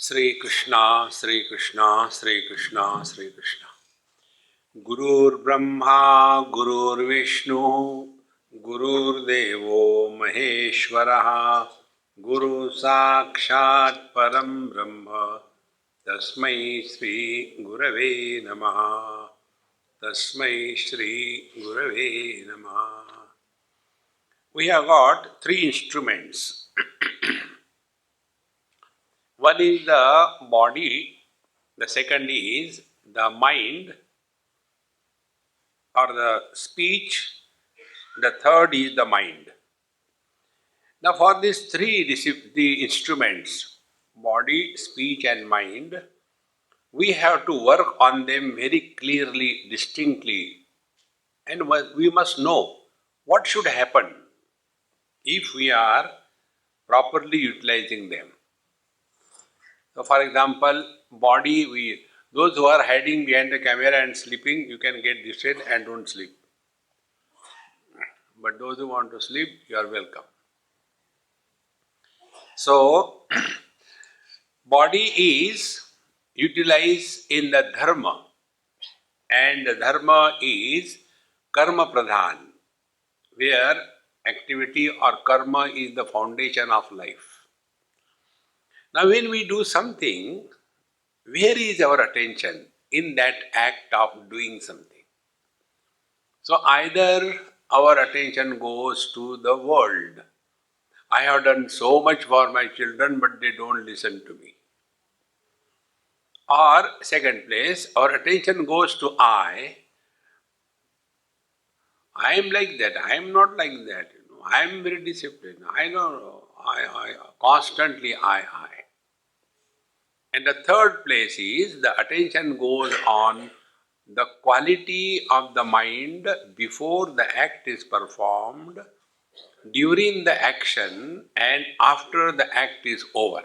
Sri Krishna, Sri Krishna, Sri Krishna, Sri Krishna. Gurur Brahma, Gurur Vishnu, Gurur Devo Maheshwaraha, Guru Sakshat Param Brahma, Tasmai Sri Gurave Namaha, Tasmai Sri Gurave Namaha. We have got three instruments. One is the body, the second is the mind or the speech, the third is the mind. Now for these the instruments, body, speech and mind, we have to work on them very clearly, distinctly, and we must know what should happen if we are properly utilizing them. So for example, body, those who are hiding behind the camera and sleeping, you can get distracted and don't sleep. But those who want to sleep, you are welcome. So, body is utilized in the dharma, and the dharma is karma pradhan, where activity or karma is the foundation of life. Now when we do something, where is our attention in that act of doing something? So either our attention goes to the world. I have done so much for my children, but they don't listen to me. Or second place, our attention goes to I. I am like that, I am not like that. I am very disciplined. I know, I constantly I. And the third place is the attention goes on the quality of the mind before the act is performed, during the action and after the act is over.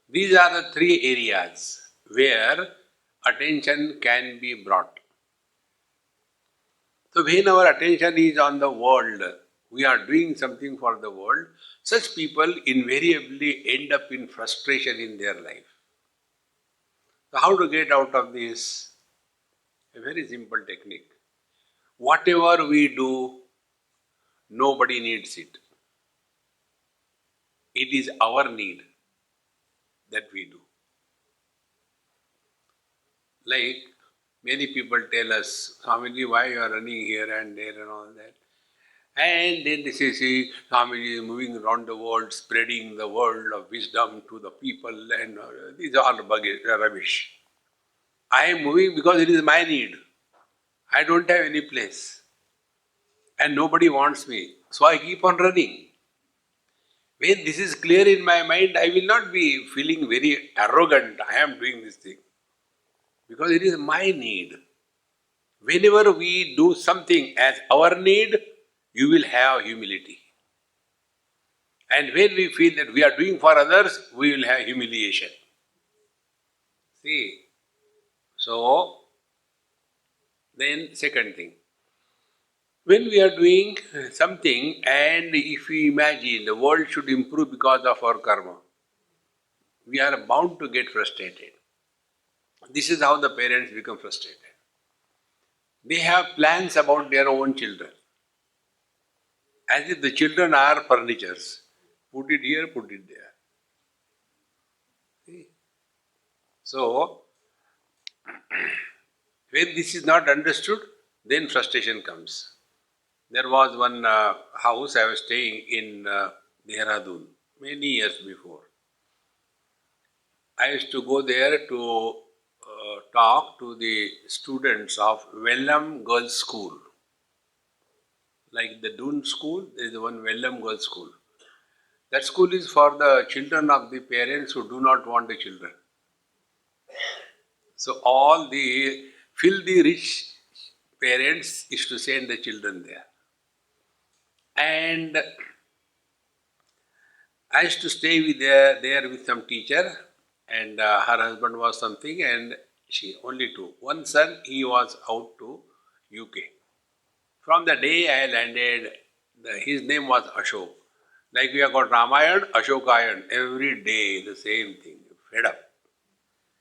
These are the three areas where attention can be brought. So when our attention is on the world, we are doing something for the world, such people invariably end up in frustration in their life. So how to get out of this? A very simple technique. Whatever we do, nobody needs it. It is our need that we do. Like many people tell us, Swamiji, why you are running here and there and all that. And then they say, see, Swamiji is moving around the world, spreading the word of wisdom to the people, and these are all rubbish. I am moving because it is my need. I don't have any place. And nobody wants me. So I keep on running. When this is clear in my mind, I will not be feeling very arrogant, I am doing this thing. Because it is my need. Whenever we do something as our need, you will have humility. And when we feel that we are doing for others, we will have humiliation. See? So, then second thing. When we are doing something and if we imagine the world should improve because of our karma, we are bound to get frustrated. This is how the parents become frustrated. They have plans about their own children. As if the children are furnitures. Put it here, put it there. See? So, when this is not understood, then frustration comes. There was one house I was staying in Dehradun many years before. I used to go there to talk to the students of Wellam Girls' School. Like the Doon School, there is one Wellam Girls' School. That school is for the children of the parents who do not want the children. So all the filthy rich parents is to send the children there. And I used to stay there with some teacher, and her husband was something and she only two. One son, he was out to UK. From the day I landed, his name was Ashok. Like we have got Ramayan, Ashokayan, every day the same thing, fed up.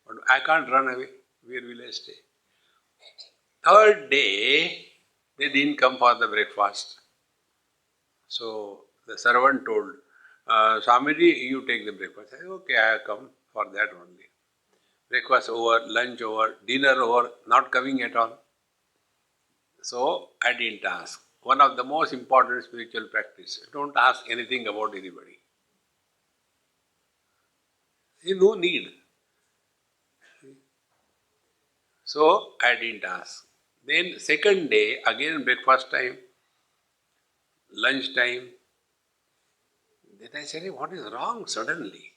But I can't run away, where will I stay? Third day, they didn't come for the breakfast. So the servant told, Swamiji, you take the breakfast. I said, okay, I have come for that only. Breakfast over, lunch over, dinner over, not coming at all. So I didn't ask. One of the most important spiritual practice, don't ask anything about anybody. See, no need. So I didn't ask. Then second day, again breakfast time, lunch time. Then I said, what is wrong suddenly?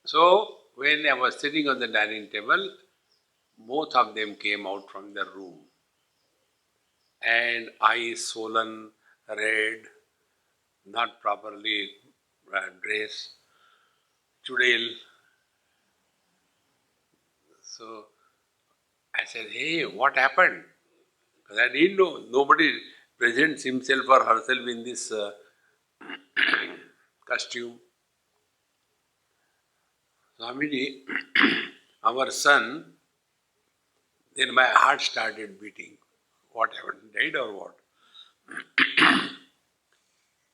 So when I was sitting on the dining table, both of them came out from the room. And eyes swollen, red, not properly dressed, chudel. So I said, hey, what happened? Because I didn't know. Nobody presents himself or herself in this costume. Swamiji, our son, then my heart started beating. What happened? Died or what?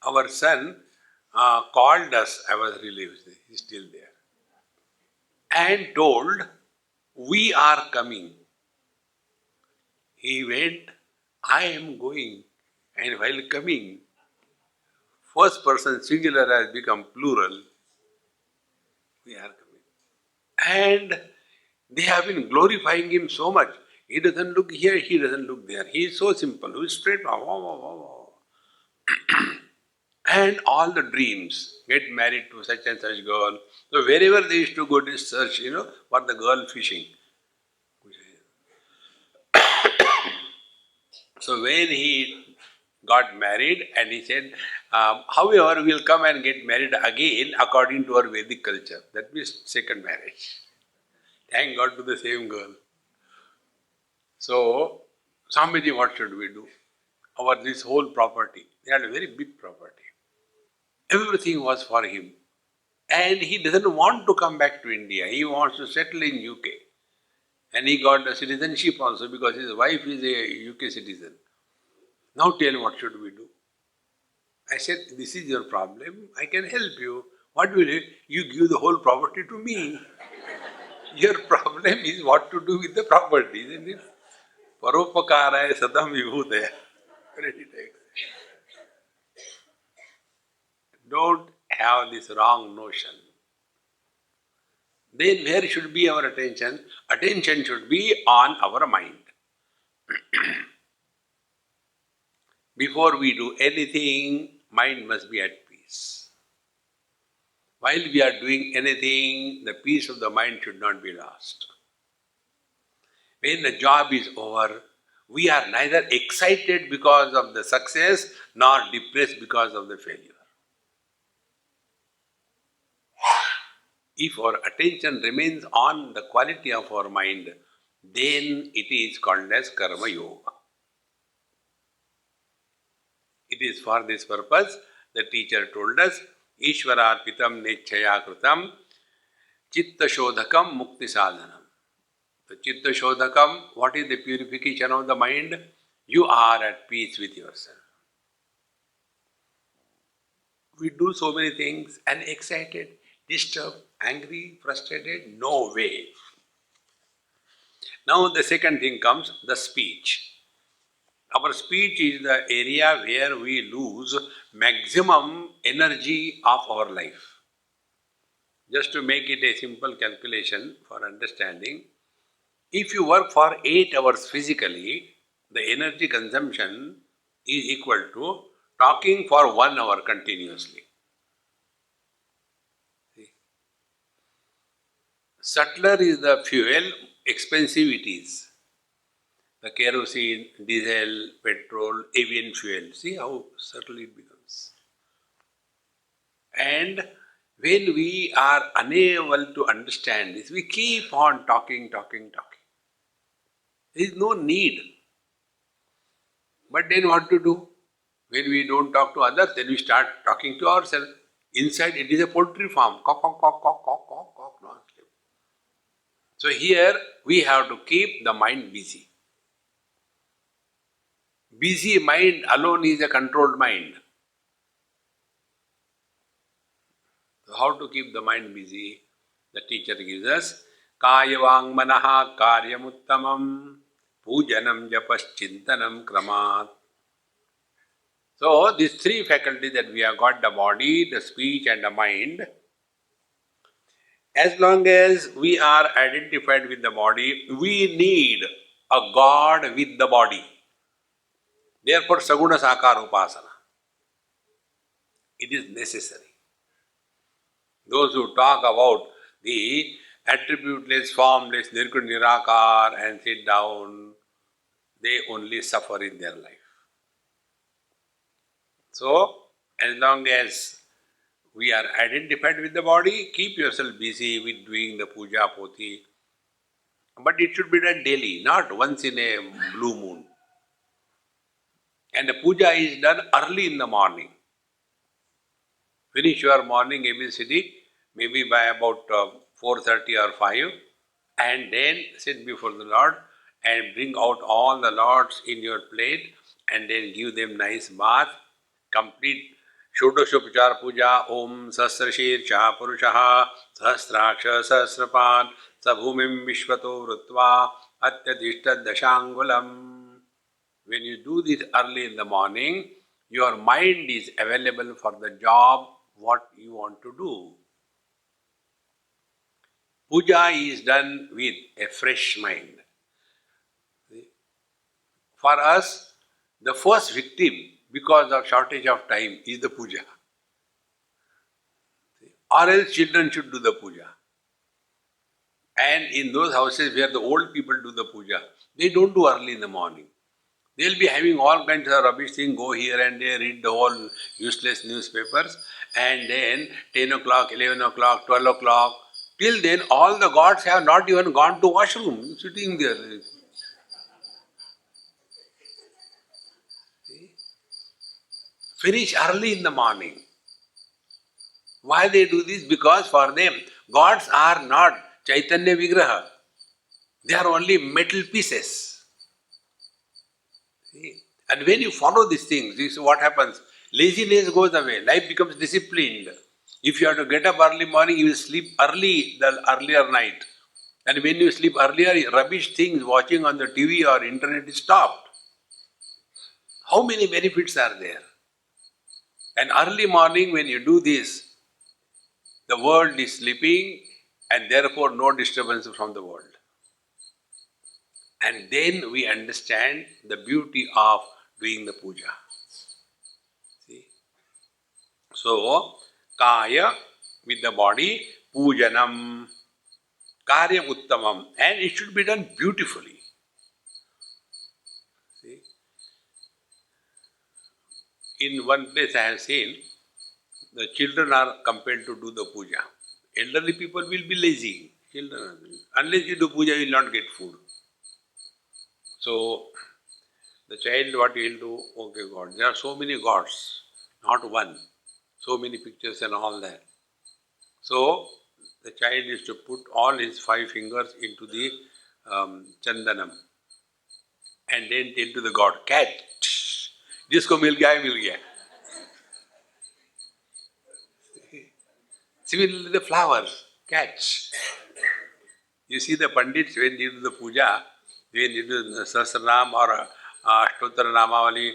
Our son called us, I was relieved, he's still there, and told, we are coming. He went, I am going. And while coming, first person singular has become plural. We are coming. And they have been glorifying him so much. He doesn't look here, he doesn't look there. He is so simple, he is straight. Wow, wow, wow, wow. And all the dreams, get married to such and such girl. So wherever they used to go to search, for the girl fishing. So when he got married and he said, however, we'll come and get married again according to our Vedic culture. That means second marriage. Thank God to the same girl. So, Swamiji, what should we do? Our this whole property, they had a very big property. Everything was for him. And he doesn't want to come back to India. He wants to settle in UK. And he got the citizenship also because his wife is a UK citizen. Now tell what should we do? I said, this is your problem. I can help you. What will you give the whole property to me? Your problem is what to do with the property, isn't it? Paropakara sadam vibhudaya. Don't have this wrong notion. Then where should be our attention? Attention should be on our mind. Before we do anything, mind must be at peace. While we are doing anything, the peace of the mind should not be lost. When the job is over, we are neither excited because of the success nor depressed because of the failure. If our attention remains on the quality of our mind, then it is called as karma yoga. It is for this purpose the teacher told us, Ishwararpitam nechaya kritam chitta shodhakam mukti sadhanam. The chitta shodhakam, what is the purification of the mind? You are at peace with yourself. We do so many things and excited, disturbed, angry, frustrated. No way. Now the second thing comes, the speech. Our speech is the area where we lose maximum energy of our life. Just to make it a simple calculation for understanding, if you work for 8 hours physically, the energy consumption is equal to talking for 1 hour continuously. See? Subtler is the fuel, expensive it is. The kerosene, diesel, petrol, avian fuel. See how subtle it becomes. And when we are unable to understand this, we keep on talking. There is no need. But then what to do? When we don't talk to others, then we start talking to ourselves. Inside it is a poultry farm. Cock, cock, cock, cock, cock, cock, cock, non-stop. So here we have to keep the mind busy. Busy mind alone is a controlled mind. So how to keep the mind busy? The teacher gives us Kayavang manaha karyamuttamam pujanam japaschintanam kramat. So these three faculties that we have got, the body, the speech and the mind, as long as we are identified with the body, we need a God with the body. Therefore, Saguna Sakara Upasana. It is necessary. Those who talk about the attributeless, formless, Nirguna Nirakar and sit down, they only suffer in their life. So, as long as we are identified with the body, keep yourself busy with doing the puja, poti. But it should be done daily, not once in a blue moon. And the puja is done early in the morning. Finish your morning ABCD, maybe by about 4:30 or 5, and then sit before the Lord and bring out all the Lords in your plate and then give them nice bath. Complete Shodashopachar Puja, Om Sahasrashircha Purushaha Sahasraksha Sahasrapan Sabhumim Vishvato Vrutva Atyadishta Dashangulam. When you do this early in the morning, your mind is available for the job what you want to do. Puja is done with a fresh mind. For us, the first victim, because of shortage of time, is the puja. Or else children should do the puja. And in those houses where the old people do the puja, they don't do early in the morning. They'll be having all kinds of rubbish things, go here and there, read the whole useless newspapers, and then 10 o'clock, 11 o'clock, 12 o'clock, till then all the gods have not even gone to washroom, sitting there. Finish early in the morning. Why they do this? Because for them, gods are not Chaitanya Vigraha. They are only metal pieces. See? And when you follow these things, this is what happens. Laziness goes away, life becomes disciplined. If you have to get up early morning, you will sleep early the earlier night. And when you sleep earlier, rubbish things watching on the TV or internet is stopped. How many benefits are there? And early morning when you do this, the world is sleeping and therefore no disturbance from the world. And then we understand the beauty of doing the puja. See? So, kaya with the body, pujanam, karyam uttamam, and it should be done beautifully. See? In one place I have seen, the children are compelled to do the puja. Elderly people will be lazy. Children, unless you do puja, you will not get food. So, the child, what he will do? Okay, God. There are so many gods, not one. So many pictures and all that. So, the child is to put all his 5 fingers into the chandanam and then tell to the God, catch. Jisko mil gaya. Similarly, the flowers, catch. You see the Pandits, when they do the puja, when they do the Sahasranam or Ashtottara Namavali,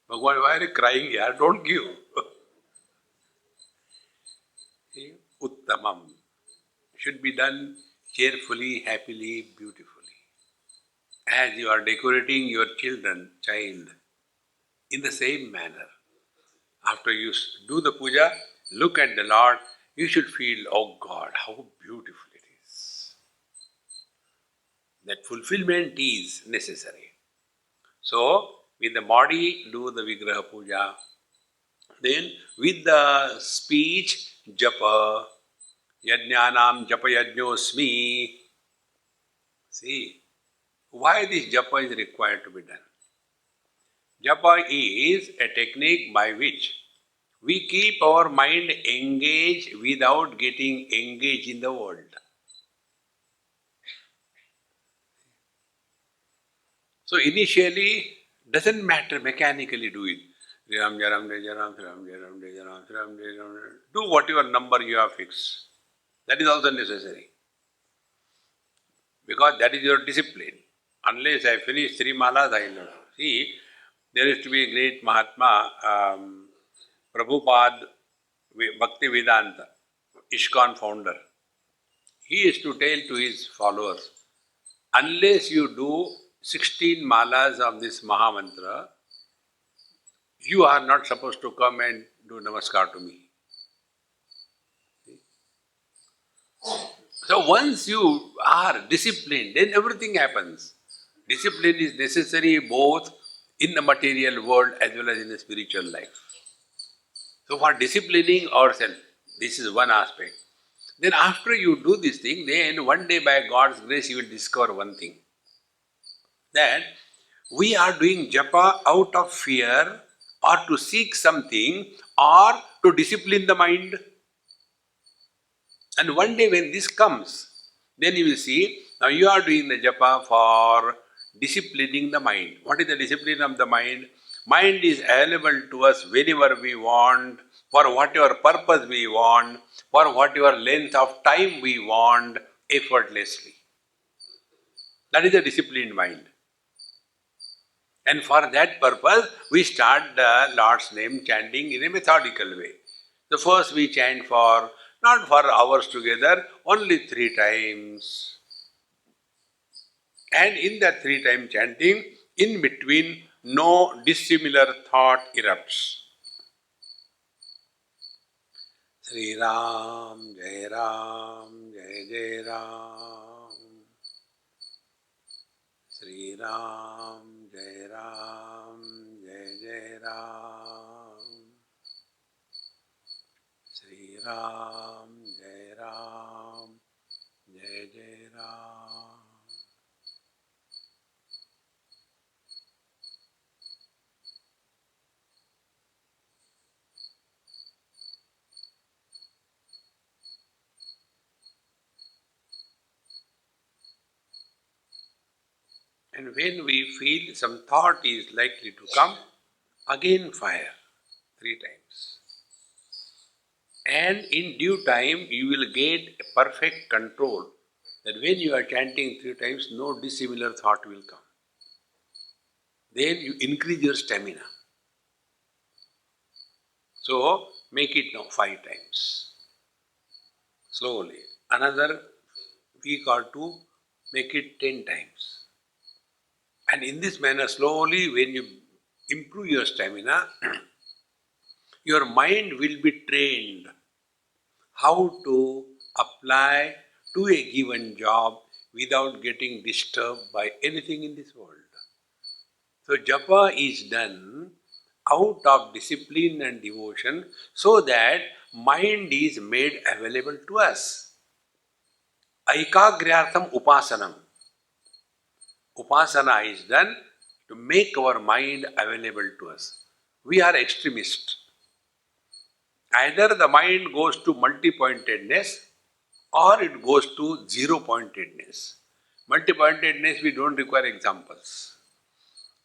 Bhagwan, why are you crying here? Don't give. Uttamam. Should be done cheerfully, happily, beautifully. As you are decorating your child, in the same manner. After you do the puja, look at the Lord, you should feel, oh God, how beautiful it is. That fulfillment is necessary. So, with the body, do the Vigraha puja. Then, with the speech, japa, yajnanam japa yajnosmi. See, Why this japa is required to be done? Japa is a technique by which we keep our mind engaged without getting engaged in the world. So initially, doesn't matter, mechanically do it. Ram Jaram De Jaram, Ram Jaram De Jaram, Ram Jaram. Do whatever number you have fixed. That is also necessary. Because that is your discipline. Unless I finish three malas, I will not. See, there used to be a great Mahatma, Prabhupada Bhakti Vedanta, ISKCON founder. He used to tell to his followers, unless you do 16 malas of this Mahamantra, you are not supposed to come and do namaskar to me. So once you are disciplined, then everything happens. Discipline is necessary both in the material world as well as in the spiritual life. So for disciplining ourselves, this is one aspect. Then after you do this thing, then one day by God's grace you will discover one thing. That we are doing japa out of fear or to seek something or to discipline the mind. And one day when this comes, then you will see, now you are doing the japa for disciplining the mind. What is the discipline of the mind? Mind is available to us whenever we want, for whatever purpose we want, for whatever length of time we want, effortlessly. That is the disciplined mind. And for that purpose, we start the Lord's name chanting in a methodical way. So first we chant for, not for hours together, only 3 times. And in that 3 time chanting, in between, no dissimilar thought erupts. Sri Ram, Jai Ram, Jai Jai Ram. Sri Ram, Jai Ram, Jai Jai Ram. Sri Ram, Jai Ram, Jai Jai Ram. And when we feel some thought is likely to come, again fire 3 times. And in due time, you will get a perfect control that when you are chanting 3 times, no dissimilar thought will come. Then you increase your stamina. So, make it now 5 times. Slowly. Another week or 2, make it 10 times. And in this manner, slowly, when you improve your stamina, your mind will be trained how to apply to a given job without getting disturbed by anything in this world. So japa is done out of discipline and devotion so that mind is made available to us. Aikagryatham upasanam. Upasana is done to make our mind available to us. We are extremists. Either the mind goes to multi-pointedness or it goes to zero-pointedness. Multi-pointedness we don't require examples.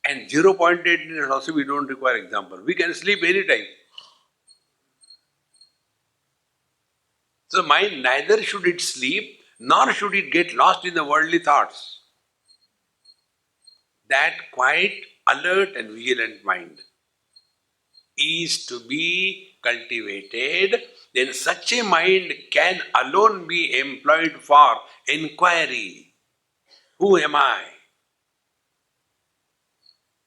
And zero-pointedness also we don't require example. We can sleep anytime. So mind, neither should it sleep nor should it get lost in the worldly thoughts. That quiet, alert and vigilant mind is to be cultivated, then such a mind can alone be employed for inquiry. Who am I?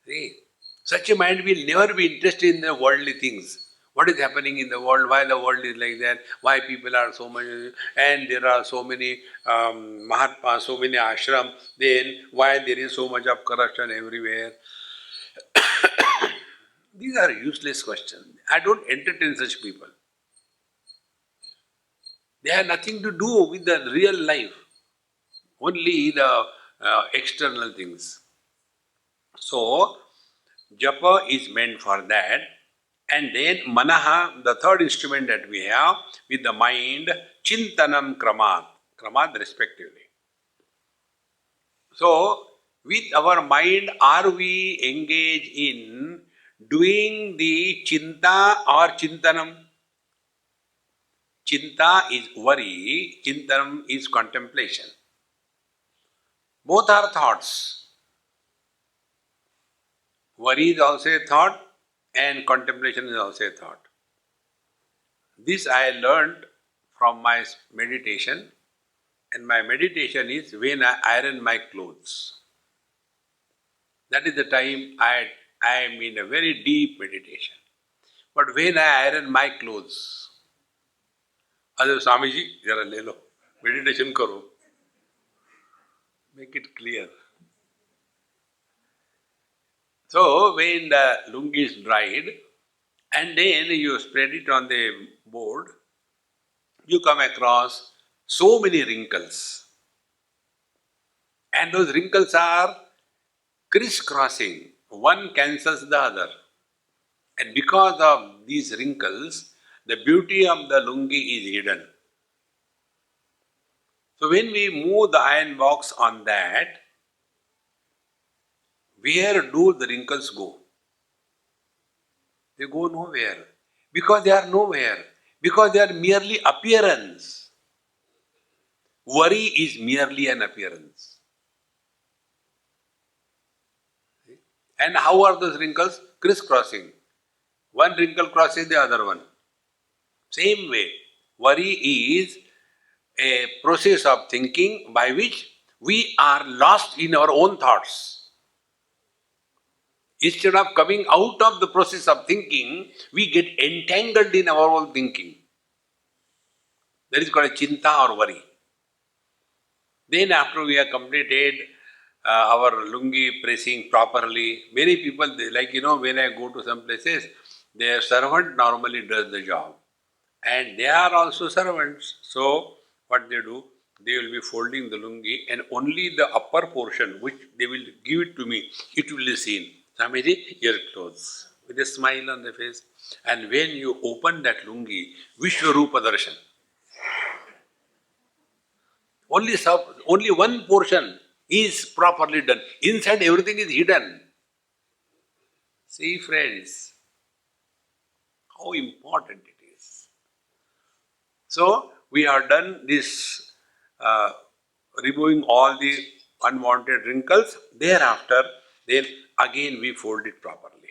See, such a mind will never be interested in the worldly things. What is happening in the world, why the world is like that, why people are so many, and there are so many Mahatmas, so many ashram, then why there is so much of corruption everywhere. These are useless questions. I don't entertain such people. They have nothing to do with the real life. Only the external things. So, japa is meant for that. And then manaha, the third instrument that we have with the mind, chintanam kramat respectively. So, with our mind, are we engaged in doing the chinta or chintanam? Chinta is worry, chintanam is contemplation. Both are thoughts. Worry is also a thought and contemplation is also a thought. This I learned from my meditation, and my meditation is when I iron my clothes. That is the time I am in a very deep meditation. But when I iron my clothes, अरे स्वामी जी जरा ले लो meditation करो make it clear. So when the lungi is dried and then you spread it on the board, you come across so many wrinkles. And those wrinkles are crisscrossing. One cancels the other. And because of these wrinkles, the beauty of the lungi is hidden. So when we move the iron box on that, where do the wrinkles go? They go nowhere. Because they are nowhere. Because they are merely appearance. Worry is merely an appearance. And how are those wrinkles? Crisscrossing. One wrinkle crosses the other one. Same way, worry is a process of thinking by which we are lost in our own thoughts. Instead of coming out of the process of thinking, we get entangled in our own thinking. That is called a chinta or worry. Then after we have completed our lungi pressing properly, many people, when I go to some places, their servant normally does the job. And they are also servants. So what they do, they will be folding the lungi and only the upper portion which they will give it to me, it will be seen. Swamiji, your clothes. With a smile on the face. And when you open that lungi, Vishwarupa Darshan. Only one portion is properly done. Inside everything is hidden. See friends, how important it is. So, we have done this, removing all the unwanted wrinkles. Thereafter, then again we fold it properly.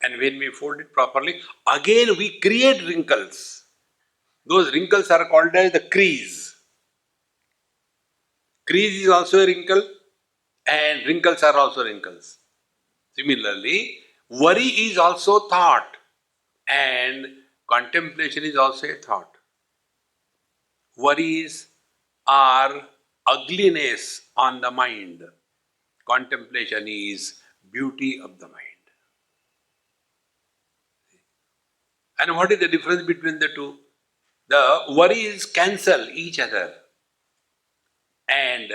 And when we fold it properly, again we create wrinkles. Those wrinkles are called as the crease. Crease is also a wrinkle, and wrinkles are also wrinkles. Similarly, worry is also thought, and contemplation is also a thought. Worries are ugliness on the mind. Contemplation is beauty of the mind. And what is the difference between the two? The worries cancel each other. And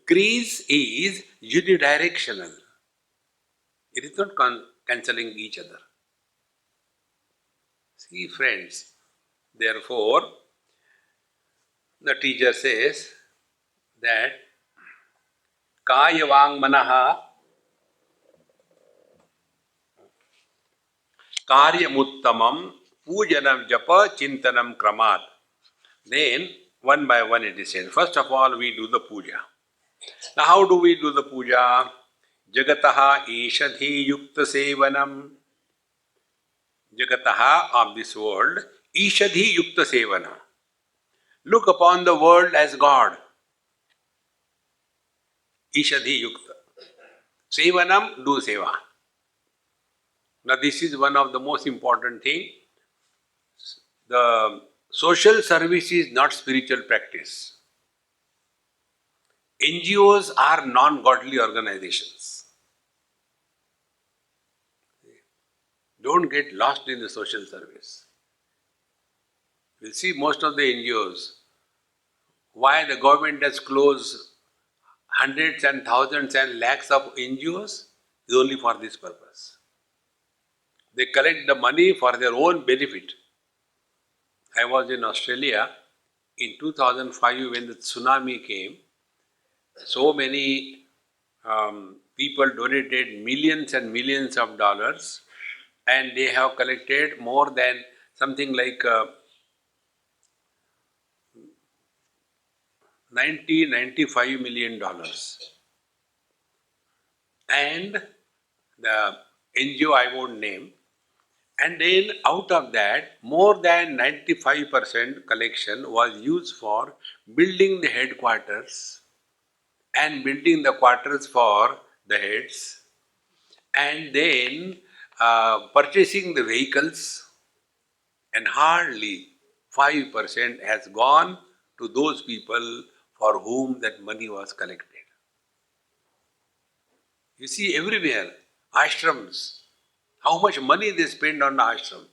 crease is unidirectional. It is not cancelling each other. See friends, therefore, the teacher says that Kayavang Manaha Karyamuttamam Pujanam Japa Chintanam Kramat. Then, one by one it is said. First of all, we do the puja. Now, how do we do the puja? Jagataha Ishadhi Yukta Sevanam. Jagataha of this world, Ishadhi Yukta Sevana. Look upon the world as God. Ishadhi Yukta. Sevanam, do seva. Now this is one of the most important thing. The social service is not spiritual practice. NGOs are non-godly organizations. Don't get lost in the social service. We'll see most of the NGOs, why the government has closed hundreds and thousands and lakhs of NGOs is only for this purpose. They collect the money for their own benefit. I was in Australia in 2005 when the tsunami came. So many people donated millions and millions of dollars, and they have collected more than something like 95 million dollars. And the NGO I won't name, and then out of that, more than 95% collection was used for building the headquarters and building the quarters for the heads, and then purchasing the vehicles, and hardly 5% has gone to those people for whom that money was collected. You see everywhere, ashrams, how much money they spend on the ashram,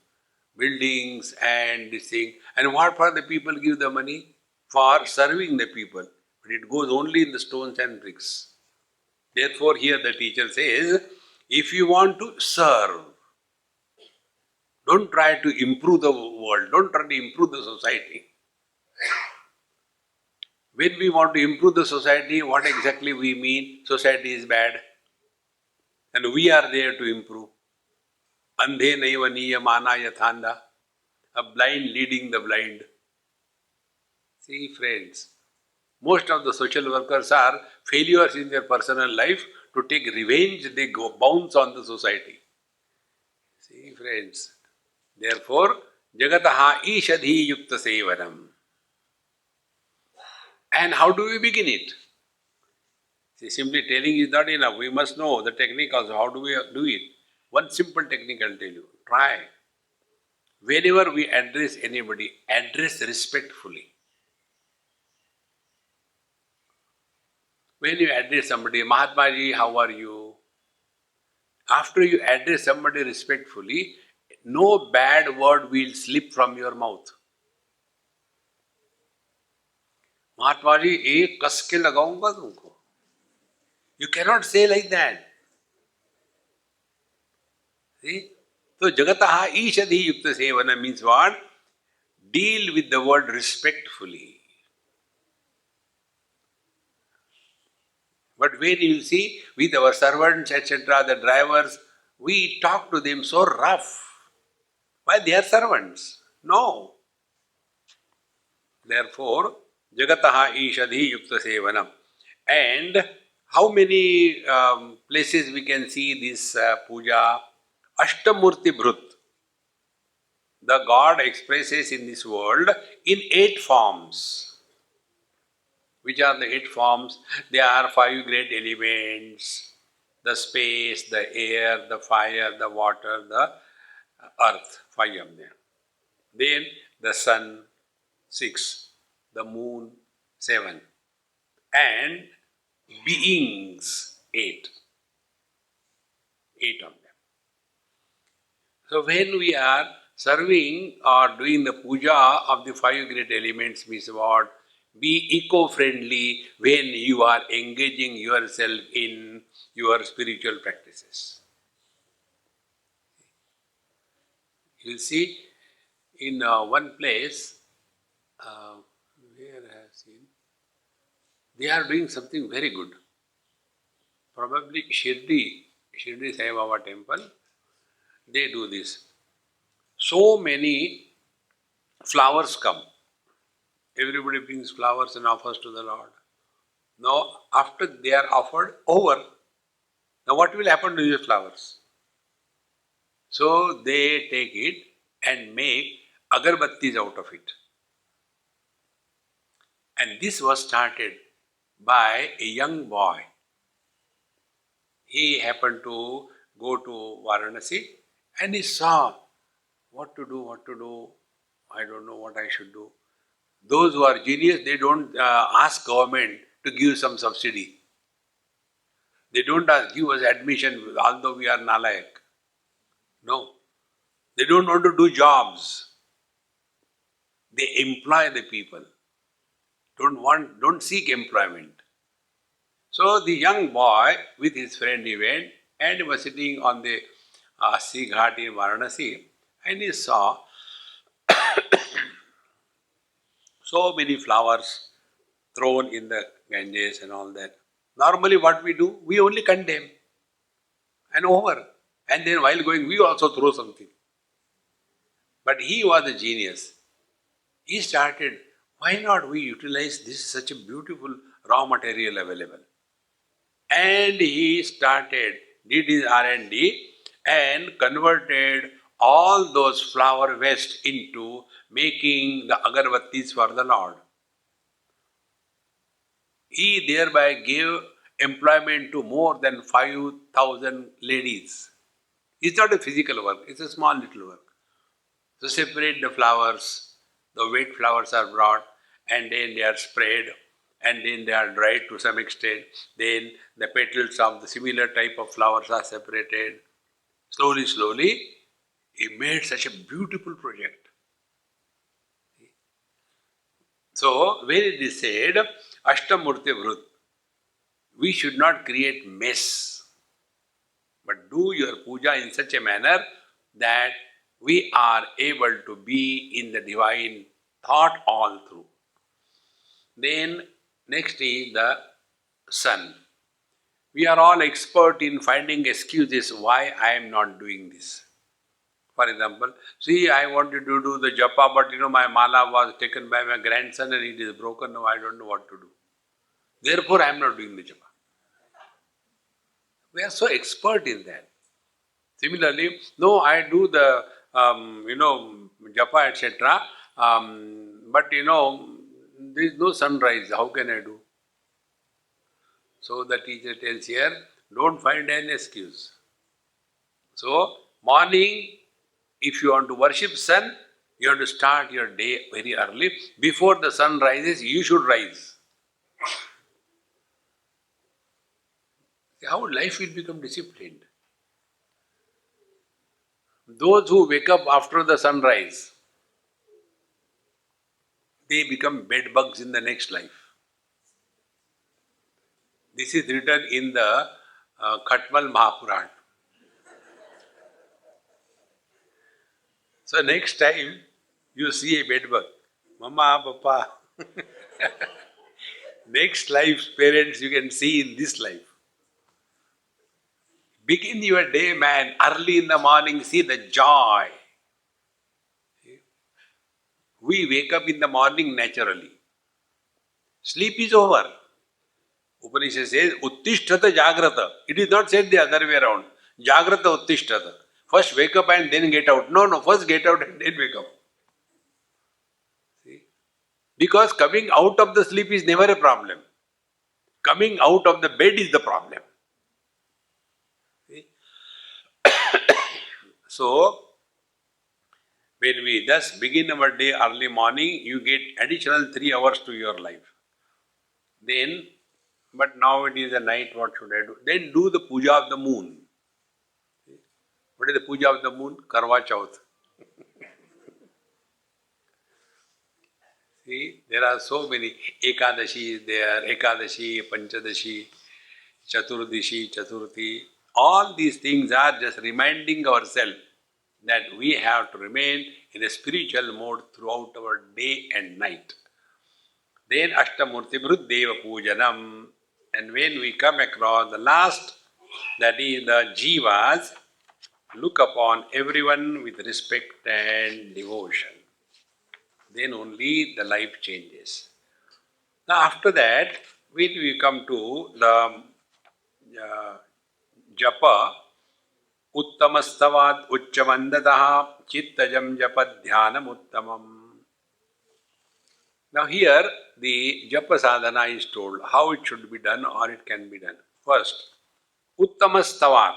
buildings and this thing. And what for the people give the money? For serving the people. But it goes only in the stones and bricks. Therefore, here the teacher says, if you want to serve, don't try to improve the world, don't try to improve the society. When we want to improve the society, what exactly we mean? Society is bad. And we are there to improve. Andhe naiva niyamana yathanda. A blind leading the blind. See, friends, most of the social workers are failures in their personal life. To take revenge, they go bounce on the society. See, friends, therefore, jagataha ishadhi yukta sevanam. And how do we begin it? See, simply telling is not enough. We must know the technique also. How do we do it? One simple technique I'll tell you. Try. Whenever we address anybody, address respectfully. When you address somebody, Mahatma ji, how are you? After you address somebody respectfully, no bad word will slip from your mouth. Mahatma ji एक कस के लगाऊंगा तुमको. You cannot say like that. See? So jagataha ishadhi yukta sevana means what? Deal with the word respectfully. But when you see with our servants, etc., the drivers, we talk to them so rough. Why? They are servants. No. Therefore, jagataha ishadhi yukta sevanam. And how many places we can see this puja? Ashtamurti Bhrut. The God expresses in this world in 8 forms. Which are the 8 forms? They are 5 great elements: the space, the air, the fire, the water, the earth. 5 of them. Then the sun, 6. The moon, 7. And beings, 8. 8 of them. So when we are serving or doing the puja of the 5 great elements means what? Be eco-friendly when you are engaging yourself in your spiritual practices. You will see in one place, where I have seen, they are doing something very good. Probably Shirdi Sai Baba temple, they do this. So many flowers come. Everybody brings flowers and offers to the Lord. Now, after they are offered over, now what will happen to these flowers? So they take it and make agarbattis out of it. And this was started by a young boy. He happened to go to Varanasi and he saw what to do. I don't know what I should do. Those who are genius, they don't ask government to give some subsidy. They don't give us admission, although we are nalayak. No. They don't want to do jobs. They employ the people. Don't seek employment. So the young boy with his friend he went and he was sitting on the sea ghat in Varanasi and he saw so many flowers thrown in the Ganges and all that. Normally what we do, we only condemn and over. And then while going, we also throw something. But he was a genius. He started, why not we utilize this such a beautiful raw material available? And he started, did his R&D and converted all those flower waste into making the agarbattis for the Lord. He thereby gave employment to more than 5,000 ladies. It's not a physical work, it's a small little work. So separate the flowers, the wet flowers are brought and then they are sprayed and then they are dried to some extent. Then the petals of the similar type of flowers are separated. Slowly, slowly, he made such a beautiful project. So, when it is said, Ashtamurti Vrut, we should not create mess, but do your puja in such a manner that we are able to be in the divine thought all through. Then, next is the sun. We are all expert in finding excuses why I am not doing this. For example, see, I wanted to do the japa, but my mala was taken by my grandson and it is broken. Now I don't know what to do. Therefore, I am not doing the japa. We are so expert in that. Similarly, no, I do the, japa, etc. But there is no sunrise. How can I do? So the teacher tells here, don't find an excuse. So, morning, if you want to worship sun, you have to start your day very early. Before the sun rises, you should rise. How life will become disciplined. Those who wake up after the sunrise, they become bed bugs in the next life. This is written in the Khatmal Mahapuran. So next time you see a bed bug, Mama, Papa, next life's parents you can see in this life. Begin your day, man, early in the morning, see the joy. We wake up in the morning naturally. Sleep is over. Upanishad says, Uttishtata Jagrata. It is not said the other way around. Jagrata Uttishtata. First wake up and then get out. No, first get out and then wake up. See? Because coming out of the sleep is never a problem. Coming out of the bed is the problem. See? So, when we thus begin our day early morning, you get additional 3 hours to your life. Then, but now it is a night, what should I do? Then do the puja of the moon. What is the puja of the moon? Karwa Chauth. See, there are so many. Ekadashi is there, Ekadashi, Panchadashi, Chaturdashi, Chaturthi. All these things are just reminding ourselves that we have to remain in a spiritual mode throughout our day and night. Then Ashtamurti Deva Pujanam. And when we come across the last, that is the Jivas, look upon everyone with respect and devotion. Then only the life changes. Now after that, when we come to the japa, Uttamastavad Uchchamandataha Chittajam Japa Dhyanam Uttamam. Now here the japa sadhana is told how it should be done or it can be done. First, Uttamastavat.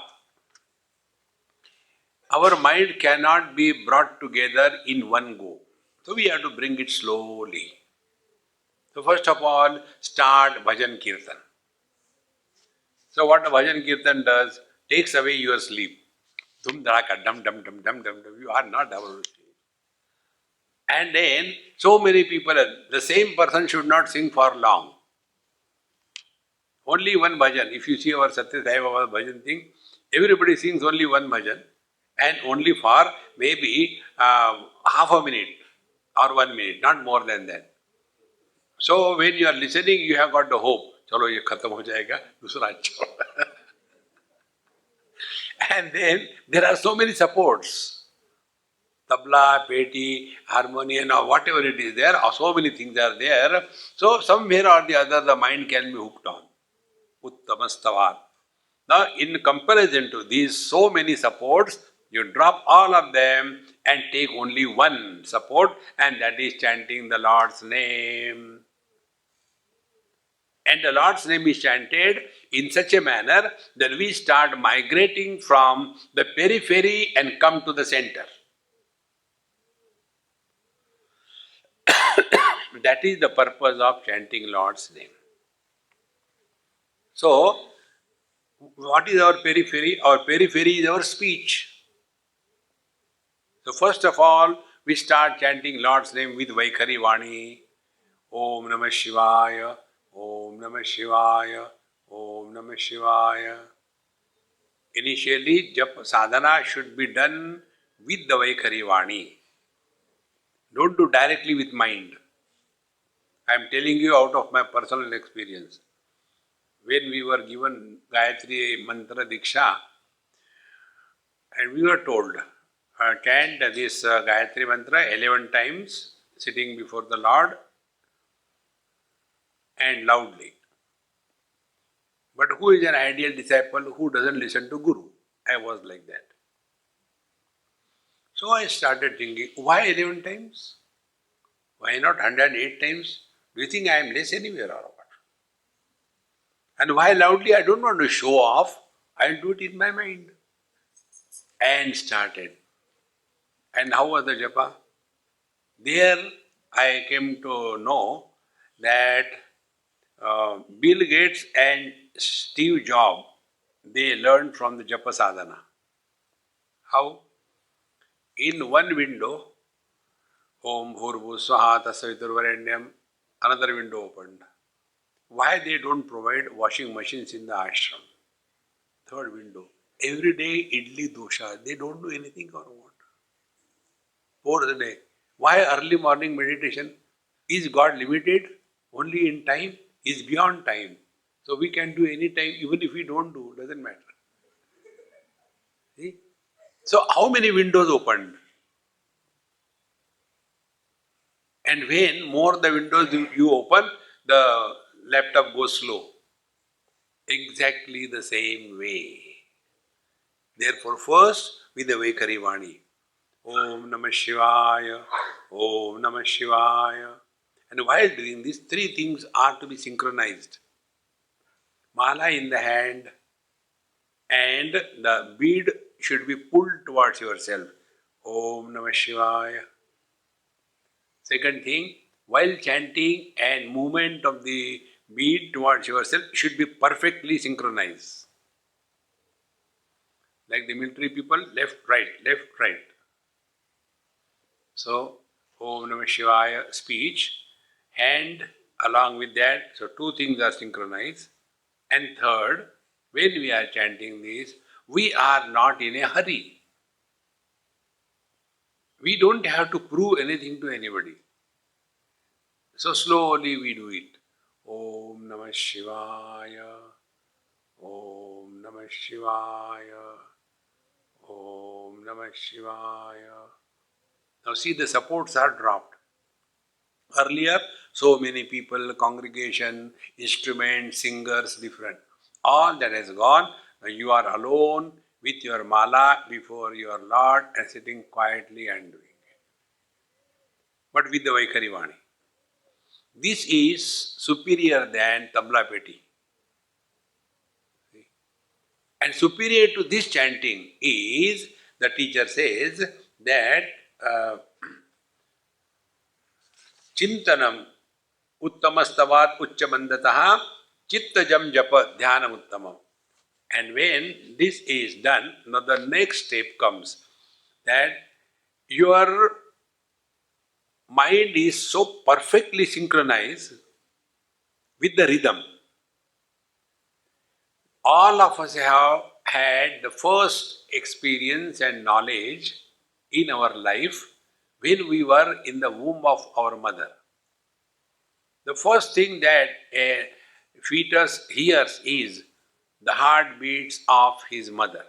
Our mind cannot be brought together in one go. So we have to bring it slowly. So first of all, start bhajan kirtan. So what a bhajan kirtan does, takes away your sleep. Dum dharaka, dum dum dum dum dum dum. You are not able to sleep. And then so many people, the same person should not sing for long. Only one bhajan. If you see our Satya Sai Baba bhajan thing, everybody sings only one bhajan and only for maybe half a minute or 1 minute, not more than that. So when you are listening, you have got the hope. Chalo, ye khatam ho jayega, dusra अच्छा होगा. And then there are so many supports. Tabla, peti, harmonium, or whatever it is there, so many things are there. So somewhere or the other, the mind can be hooked on. Uttamastavat. Now, in comparison to these so many supports, you drop all of them and take only one support, and that is chanting the Lord's name. And the Lord's name is chanted in such a manner that we start migrating from the periphery and come to the center. That is the purpose of chanting Lord's name. So, what is our periphery? Our periphery is our speech. So, first of all, we start chanting Lord's name with Vaikhari Vani. Om Namah Shivaya, Om Namah Shivaya, Om Namah Shivaya. Initially, jap sadhana should be done with the Vaikhari Vani. Don't do directly with mind. I am telling you out of my personal experience. When we were given Gayatri Mantra Diksha, and we were told, chant this Gayatri Mantra 11 times, sitting before the Lord, and loudly. But who is an ideal disciple who doesn't listen to Guru? I was like that. So I started thinking, why 11 times? Why not 108 times? Do you think I am less anywhere or what? And why loudly? I don't want to show off. I'll do it in my mind. And started. And how was the japa? There I came to know that Bill Gates and Steve Jobs, they learned from the japa sadhana. How? In one window, Om Bhurbu Swaha Tasaviturvarenyam, another window opened. Why they don't provide washing machines in the ashram? Third window. Every day idli dosha. They don't do anything or what? Fourth day. Why early morning meditation? Is God limited only in time? Is beyond time. So we can do any time, even if we don't do, doesn't matter. See? So how many windows opened? And when more the windows you open, the laptop goes slow. Exactly the same way. Therefore, first with the Vaikhari Vani. Om Namah Shivaya, Om Namah Shivaya. And while doing this, three things are to be synchronized. Mala in the hand, and the bead should be pulled towards yourself. Om Namah Shivaya. Second thing, while chanting and movement of the bead towards yourself should be perfectly synchronized. Like the military people, left, right, left, right. So, Om Namah Shivaya speech, hand along with that, so two things are synchronized. And third, when we are chanting this, we are not in a hurry. We don't have to prove anything to anybody. So slowly we do it. Om Namah Shivaya, Om Namah Shivaya, Om Namah Shivaya. Now see, the supports are dropped. Earlier, so many people, congregation, instruments, singers, different. All that has gone. Now you are alone with your mala before your Lord and sitting quietly and doing it. But with the Vaikhari Vani. This is superior than tabla peti. And superior to this chanting is, the teacher says, that Chintanam uttamastavat uchchamandataha chittajam japa dhyanam uttamam. And when this is done, now the next step comes, that your mind is so perfectly synchronized with the rhythm. all of us have had the first experience and knowledge in our life when we were in the womb of our mother. The first thing that a fetus hears is the heartbeats of his mother.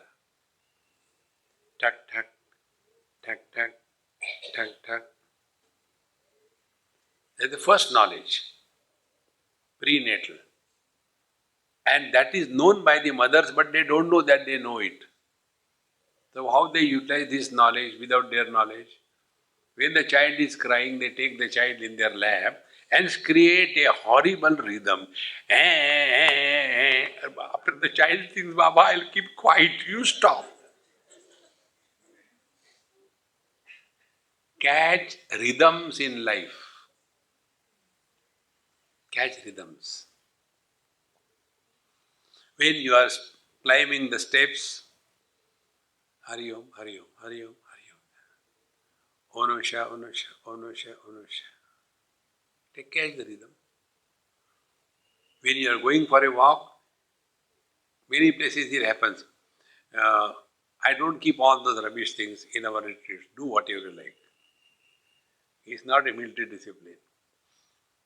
Tuck, tuck, tuck, tuck, tuck, tuck. That's the first knowledge, prenatal. And that is known by the mothers, but they don't know that they know it. So how they utilize this knowledge without their knowledge? When the child is crying, they take the child in their lap and create a horrible rhythm. After the child thinks, Baba, I'll keep quiet, you stop. Catch rhythms in life. Catch rhythms. When you are climbing the steps, Hari Om, Hari Om, Hari Om, Hari Om. Onosha, Onosha, Onosha, Onosha. Catch the rhythm. When you are going for a walk, many places it happens. I don't keep all those rubbish things in our retreats. Do whatever you like. It's not a military discipline.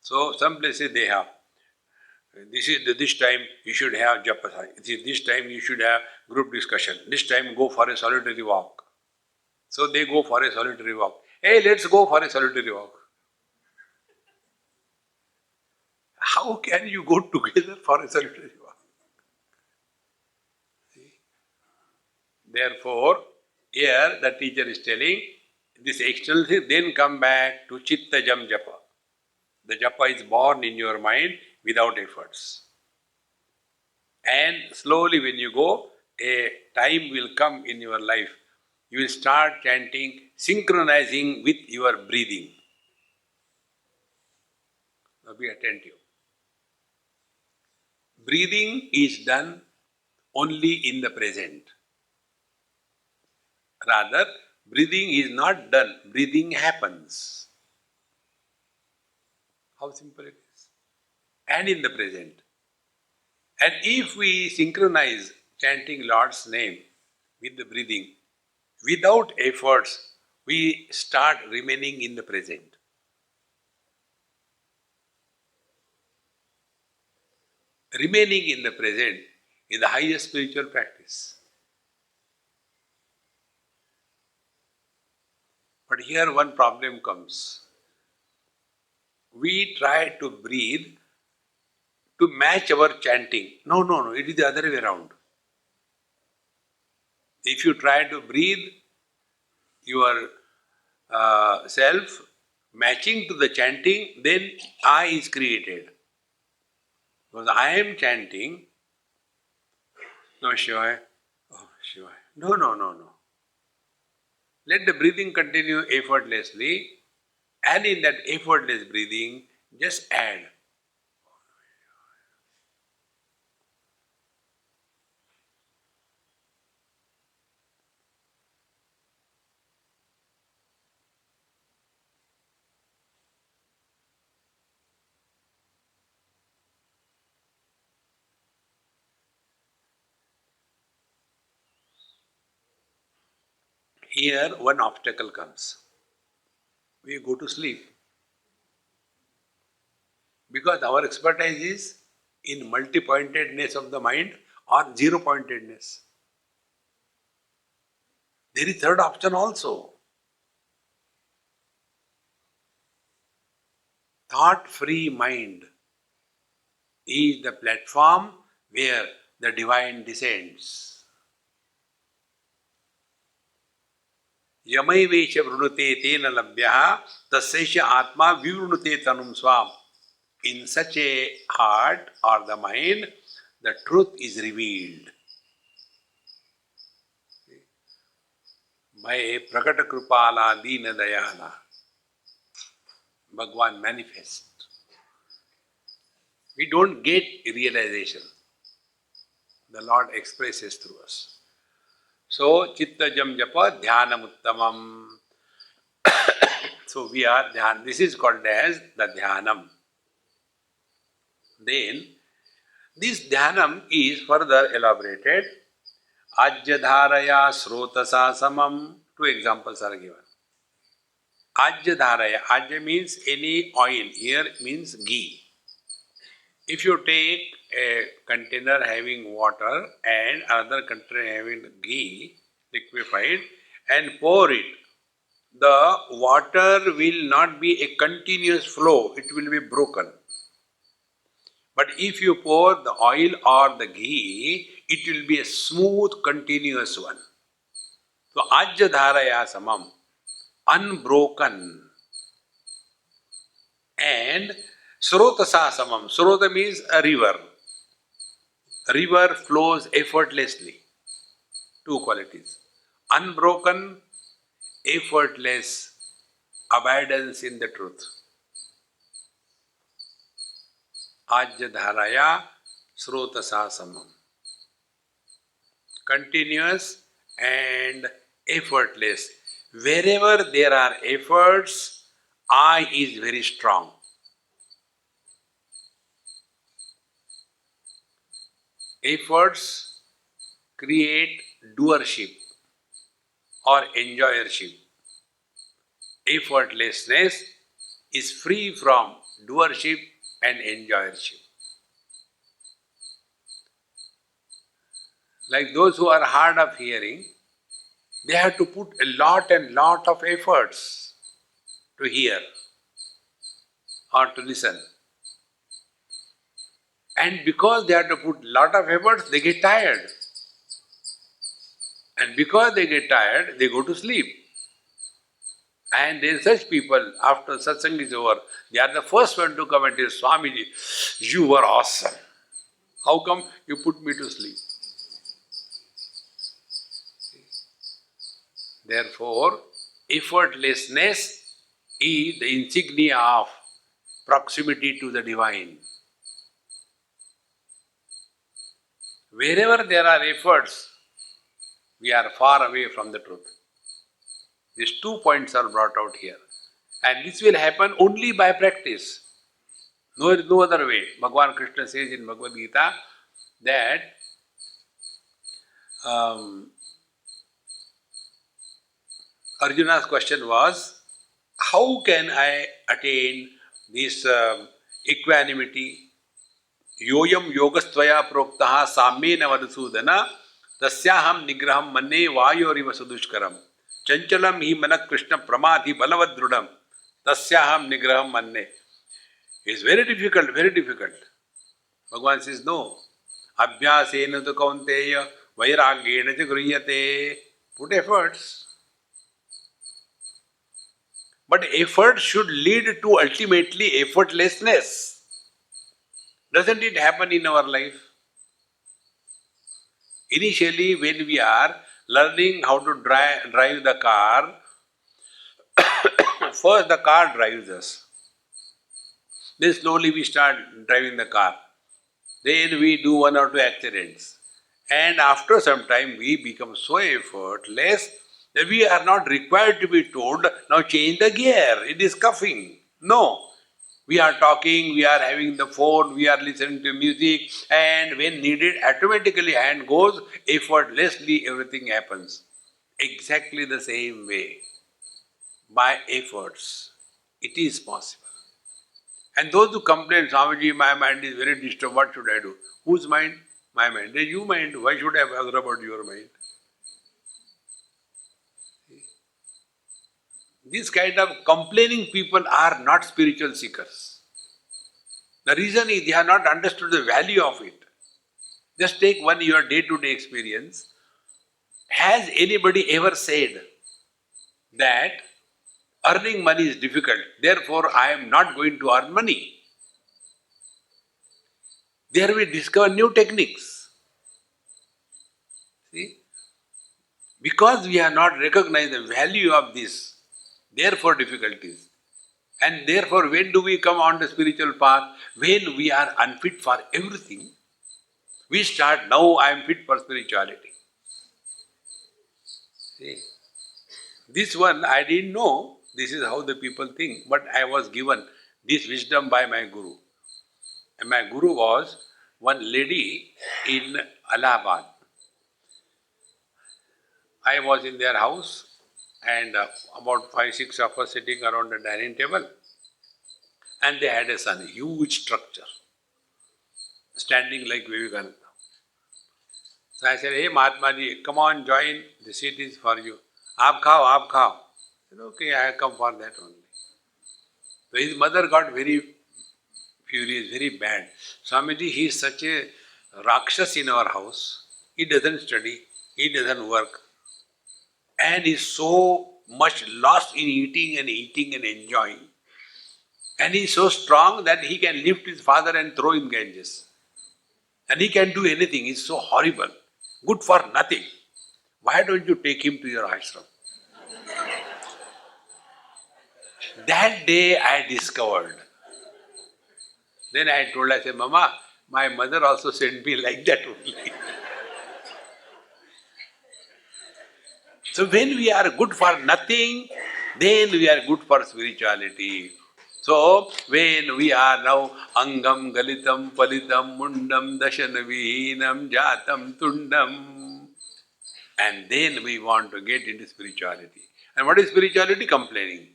So some places they have. This time you should have japa. This time you should have group discussion. This time go for a solitary walk. So they go for a solitary walk. Hey, let's go for a solitary walk. How can you go together for a solitary walk? See? Therefore, here the teacher is telling this external thing, then come back to chitta jam japa. The japa is born in your mind without efforts. And slowly when you go, a time will come in your life. You will start chanting, synchronizing with your breathing. Now be attentive. Breathing is done only in the present. Rather, breathing is not done, breathing happens. How simple it is. And in the present. And if we synchronize chanting Lord's name with the breathing, without efforts, we start remaining in the present. Remaining in the present is the highest spiritual practice. But here one problem comes. We try to breathe to match our chanting. No, it is the other way around. If you try to breathe your self matching to the chanting, then I is created. Because I am chanting, no Shivaya, oh Shivaya. No. Let the breathing continue effortlessly, and in that effortless breathing, just add. Here, one obstacle comes. We go to sleep. Because our expertise is in multi-pointedness of the mind or zero-pointedness. There is third option also. Thought-free mind is the platform where the divine descends. Yamaivesha vrunute tena labhyaha tasesha atma vivrunute tanum swam. In such a heart or the mind, the truth is revealed. By prakata krupala dina dayala, Bhagwan manifests. We don't get realization. The Lord expresses through us. So, chitta jam japa dhyanam uttamam. So, we are dhyan. This is called as the dhyanam. Then, This dhyanam is further elaborated. Ajyadharaya srotasa samam. Two examples are given. Ajyadharaya. Ajya means any oil. Here means ghee. If you take a container having water and another container having ghee, liquefied, and pour it, the water will not be a continuous flow, it will be broken. But if you pour the oil or the ghee, it will be a smooth, continuous one. So, Ajyadharaya samam, unbroken. And Srotasa samam. Srota means a river. River flows effortlessly. Two qualities. Unbroken, effortless, abidance in the truth. Ajyadharaya srotasa samam. Continuous and effortless. Wherever there are efforts, I is very strong. Efforts create doership or enjoyership. Effortlessness is free from doership and enjoyership. Like those who are hard of hearing, they have to put a lot and lot of efforts to hear or to listen. And because they have to put lot of efforts, they get tired. And because they get tired, they go to sleep. And there are such people, after satsang is over, they are the first one to come and tell Swamiji, you were awesome. How come you put me to sleep? Therefore, effortlessness is the insignia of proximity to the divine. Wherever there are efforts, we are far away from the truth. These 2 points are brought out here. And this will happen only by practice. No other way. Bhagavan Krishna says in Bhagavad Gita that Arjuna's question was, how can I attain this equanimity? Yoyam yogastvaya proktaha samena vadusudana tasyaham nigraham manne vayoriva sudushkaram chanchalam hi manak krishna pramadhi balavadrudam tasyaham nigraham manne. It's very difficult, very difficult. Bhagavan says, no. Abhyasena tu kaunteya vairagyena cha griyate. Put efforts. But effort should lead to ultimately effortlessness. Doesn't it happen in our life? Initially, when we are learning how to drive the car, first the car drives us. Then slowly we start driving the car. Then we do 1 or 2 accidents. And after some time, we become so effortless that we are not required to be told, now change the gear, it is cuffing. No. We are talking, we are having the phone, we are listening to music, and when needed, automatically hand goes, effortlessly everything happens. Exactly the same way. By efforts, it is possible. And those who complain, Swamiji, my mind is very disturbed, what should I do? Whose mind? My mind. Then you mind, why should I bother about your mind? These kind of complaining people are not spiritual seekers. The reason is they have not understood the value of it. Just take one your day-to-day experience. Has anybody ever said that earning money is difficult, therefore I am not going to earn money? There we discover new techniques. See? Because we have not recognized the value of this, therefore difficulties. And therefore when do we come on the spiritual path? When we are unfit for everything, we start, now I am fit for spirituality. See? This one I didn't know, this is how the people think, but I was given this wisdom by my Guru. And my Guru was one lady in Allahabad. I was in their house and about 5, 6 of us sitting around the dining table, and they had a son, huge structure, standing like Vivekananda. So I said, hey Mahatma ji, come on, join, the seat is for you. Aap khao, aap khao. I said, okay, I have come for that only. So his mother got very furious, very bad. Swamiji, he is such a Rakshas in our house. He doesn't study, he doesn't work, and is so much lost in eating and enjoying. And he is so strong that he can lift his father and throw in Ganges. And he can do anything. He is so horrible. Good for nothing. Why don't you take him to your ashram? That day I discovered. Then I told her, I said, Mama, my mother also sent me like that only. So when we are good for nothing, then we are good for spirituality. So when we are now angam galitam palitam mundam dashanavihinam jatam tundam, and then we want to get into spirituality. And what is spirituality? Complaining.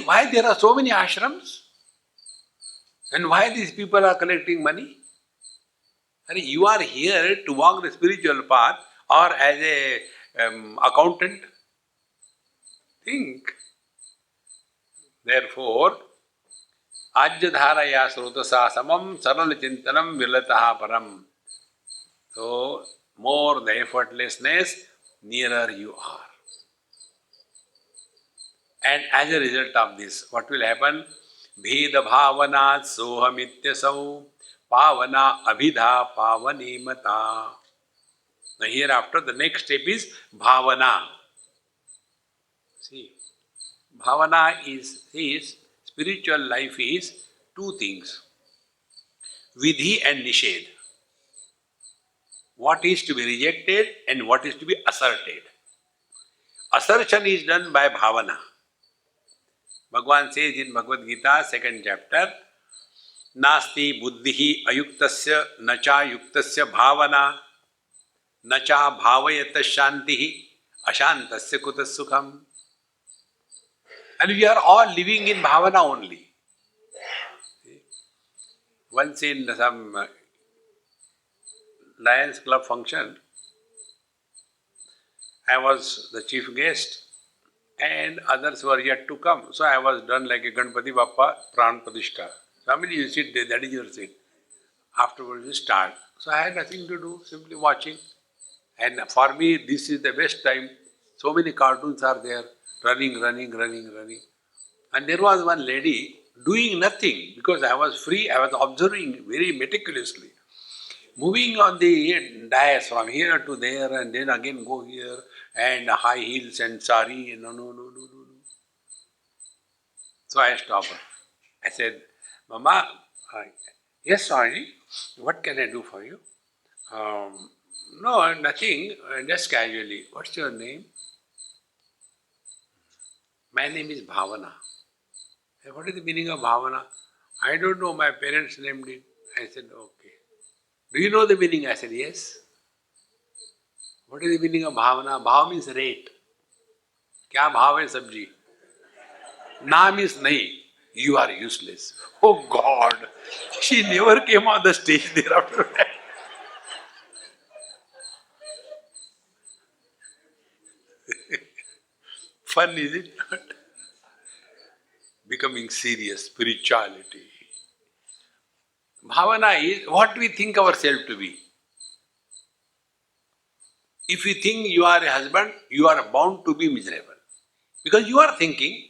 Why there are so many ashrams? And why these people are collecting money? You are here to walk the spiritual path or as a accountant? Think. Therefore, ajyadharaya srutasa samam sarala chintanam vilataha param. So, more the effortlessness, nearer you are. And as a result of this, what will happen? Bheda bhavanat sohamityasau pavana abhidha pavani mata. Now hereafter the next step is bhavana. See, bhavana is spiritual life is two things. Vidhi and nishedh. What is to be rejected and what is to be asserted. Assertion is done by bhavana. Bhagavan says in Bhagavad Gita, 2nd chapter, Nasti buddhihi ayuktasya nacha yuktasya bhavana nacha bhavayata shantihi ashantasya kutas sukham. And we are all living in bhavana only. Once in some Lions Club function, I was the chief guest and others were yet to come. So I was done like a Ganpati Bappa Pran Pradishta. Somebody, you sit there, that is your seat. Afterwards you start. So I had nothing to do, simply watching. And for me, this is the best time. So many cartoons are there, running. And there was one lady doing nothing because I was free, I was observing very meticulously. Moving on the dais from here to there and then again go here and high heels and sari. No. So I stopped her. I said, Mama, yes, Swami, what can I do for you? No, nothing, just casually. What's your name? My name is Bhavana. What is the meaning of Bhavana? I don't know, my parents named it. I said, okay. Do you know the meaning? I said, yes. What is the meaning of Bhavana? Bhav means rate. Kya bhav hai sabji? Na means nahi. You are useless. Oh God! She never came on the stage thereafter. Fun, is it not? Becoming serious, spirituality. Bhavana is what we think ourselves to be. If you think you are a husband, you are bound to be miserable. Because you are thinking,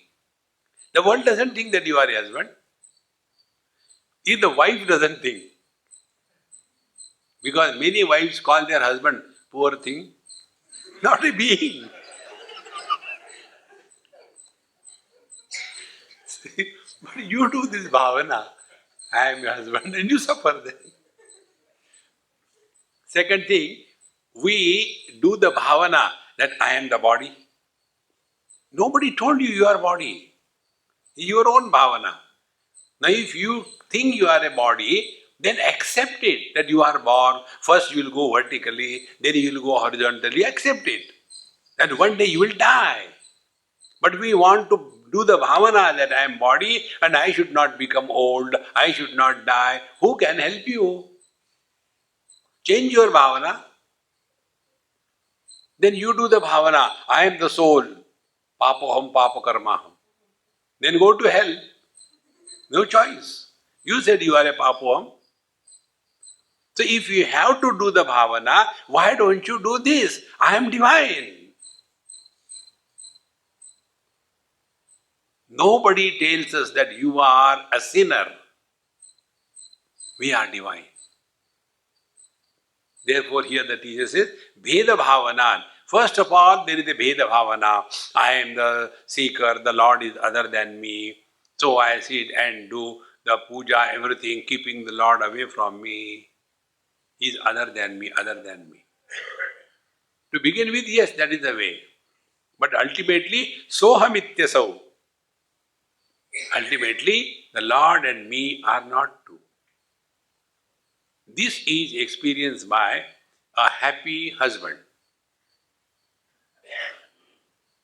the world doesn't think that you are a husband. If the wife doesn't think, because many wives call their husband poor thing, not a being. But you do this bhavana, I am your husband, and you suffer then. Second thing, we do the bhavana that I am the body. Nobody told you are body. Your own bhavana. Now if you think you are a body, Then accept it that you are born. First you will go vertically, then you will go horizontally. Accept it. That one day you will die. But we want to do the bhavana that I am body and I should not become old, I should not die. Who can help you? Change your bhavana. Then you do the bhavana. I am the soul. Papoham papakarmaham. Then go to hell. No choice. You said you are a papoham. So if you have to do the bhavana, why don't you do this? I am divine. Nobody tells us that you are a sinner. We are divine. Therefore, here the teacher says, Bheda Bhavana. First of all, there is a Bheda Bhavana. I am the seeker, the Lord is other than me. So I sit and do the puja, everything, keeping the Lord away from me. He is other than me, other than me. To begin with, yes, that is the way. But ultimately, Sohamityasau. Ultimately, the Lord and me are not two. This is experienced by a happy husband.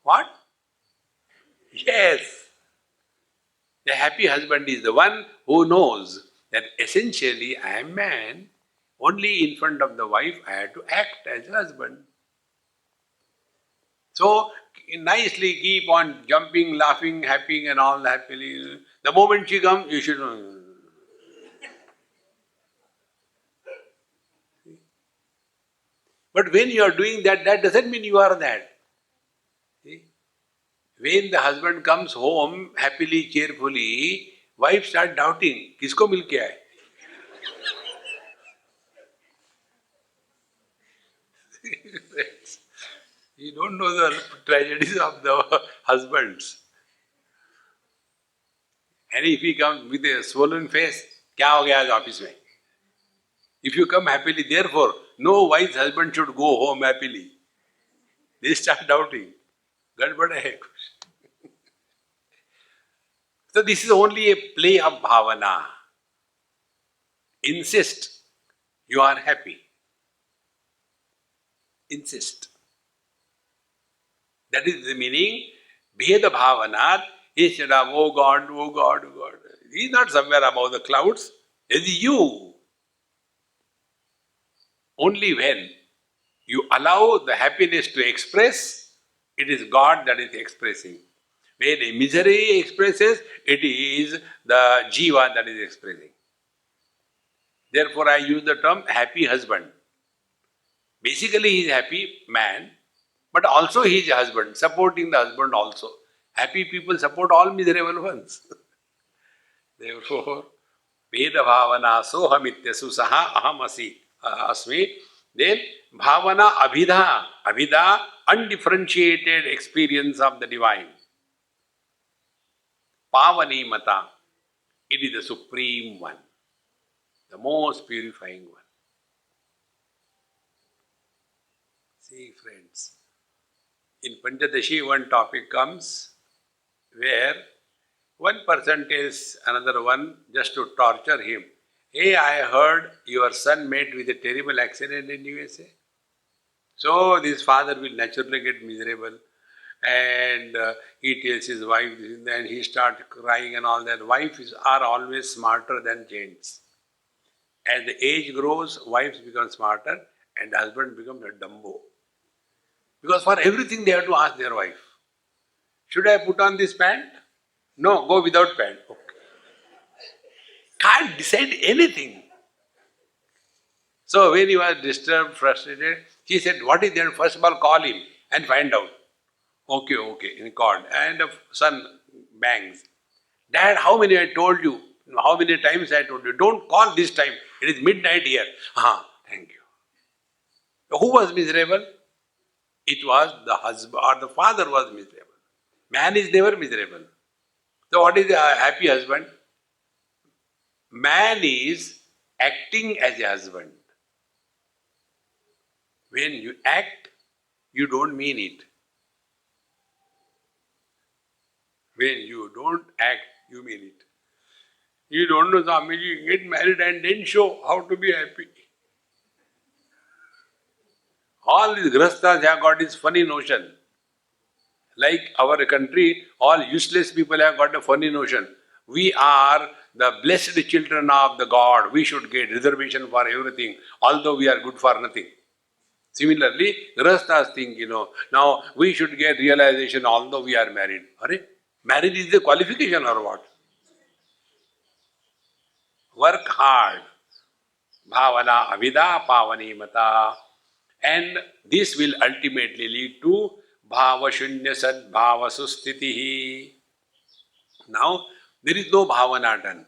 What? Yes. The happy husband is the one who knows that essentially I am man. Only in front of the wife I have to act as a husband. So nicely keep on jumping, laughing, happy and all happily. The moment she comes, you should know. But when you are doing that, that doesn't mean you are that. See? When the husband comes home happily, cheerfully, wife start doubting, किसको मिल के आए? You don't know the tragedies of the husbands. And if he comes with a swollen face, क्या हो गया आज office में? If you come happily, therefore, no wise husband should go home happily. They start doubting. गड़बड़ है कुछ. So this is only a play of bhavana. Insist you are happy. Insist. That is the meaning. Bheda bhavana. Instead of oh God, oh God, oh God. He is not somewhere above the clouds. It is you. Only when you allow the happiness to express, it is God that is expressing. When a misery expresses, it is the jiva that is expressing. Therefore, I use the term happy husband. Basically, he is happy man, but also he is a husband, supporting the husband also. Happy people support all miserable ones. Therefore, Veda Bhavana Sohamityasu Saha Ahamasi Asmi. Then Bhavana Abhidha. Abhidha, undifferentiated experience of the divine. Pavani Mata. It is the supreme one, the most purifying one. See, friends, in Panchadashi one topic comes where one person tells another one just to torture him. Hey, I heard your son met with a terrible accident in USA. So this father will naturally get miserable and he tells his wife and he starts crying and all that. Wives are always smarter than gents. As the age grows, wives become smarter and husband becomes a dumbo. Because for everything they have to ask their wife. Should I put on this pant? No, go without pant. Okay. Can't decide anything. So when he was disturbed, frustrated, he said, what is there? First of all, call him and find out. Okay, okay. He called. And the son bangs. Dad, how many I told you? How many times I told you? Don't call this time. It is midnight here. Thank you. Who was miserable? It was the husband or the father was miserable. Man is never miserable. So what is a happy husband? Man is acting as a husband. When you act, you don't mean it. When you don't act, you mean it. You don't know, Swamiji, get married and then show how to be happy. All these grasthas have got this funny notion. Like our country, all useless people have got a funny notion. We are the blessed children of the God. We should get reservation for everything, although we are good for nothing. Similarly, grasthas think, now we should get realization although we are married. Are? Marriage is the qualification or what? Work hard. Bhavana avida pavani mata. And this will ultimately lead to bhava shunya sad bhava sustitihi. Now, there is no bhavana done.